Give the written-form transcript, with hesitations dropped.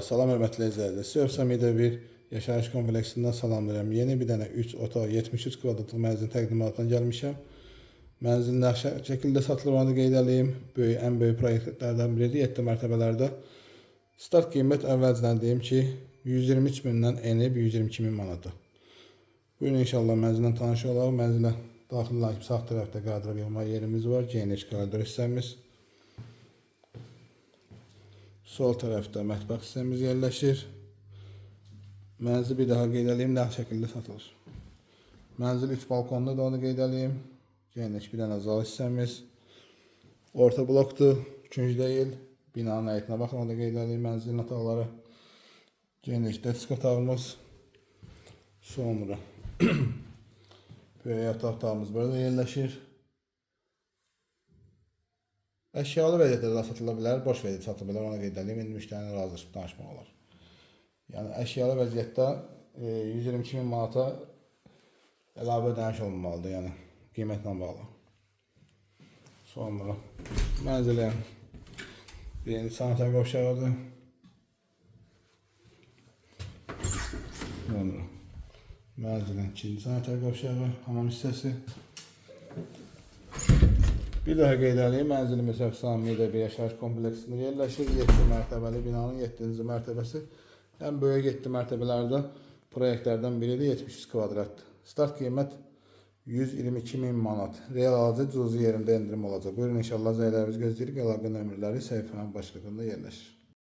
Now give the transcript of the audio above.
Salam hörmətli izləyicilər. Sövsəmidə bir yaşayış kompleksindən salamlayıram. Yeni bir dənə 3 otaq 73 kvadratlıq mənzilin təqdimatına gəlmişəm. Mənzilin nə şəkildə satılacağını qeyd edeyim. Ən böyük proyektlərdən biridir, 7 mərtəbələrdə. Start qiymət əvvəlcədən deyim ki, 123 mindən enib 122 min manata. Bugün inşallah mənzillə tanış olaq. Mənzilə daxildən sağ tərəfdə qardırop yığma yerimiz var. Geniş koridor hissəmiz. Sol tərəfdə mətbəx hissəmiz yerləşir. Mənzil bir daha qeyd edeyim, nə şəkildə satılır. Mənzil 3 balkonlu da onu qeyd edeyim. Geniş bir dənə zal hissəmiz. Orta blokdur, 3-cü deyil. Binanın əyitinə baxın, onu da qeyd edeyim. Mənzilin otaqları. Geniş desk otağımız. Sonra böyük otağımız burada yerləşir. Əşyalı vəziyyətdə də satıla bilər, boş vəziyyətdə satıla bilər, ona qeyd edeyim. İndi müştərinin razılaşıb danışmaq olar. Yəni əşyalı vəziyyətdə 122 min manata əlavə ödəniş olunmalıdır, yəni qiymətlə bağlı. Sonra mənzilin birinci sanitar qovşağıdır. Sonra mənzilin ikinci sanitar qovşağı, hamam hissəsi. Bir daha qeyd edeyim, mənzilimiz Sövsəmidə bir yaşayış kompleksində yerləşir. 7 mərtəbəli binanın 7-ci mərtəbəsi. Ən böyük 7 mərtəbələrdə proyektlərdən biridir, 73 kvadratdır. Start qiymət 122 min manat. Real alıcı cüzi yerində endirim olacaq. Buyurun inşallah zəylərimiz gözləyirik. Əlaqə nömrələri səhifənin başlığında yerləşir.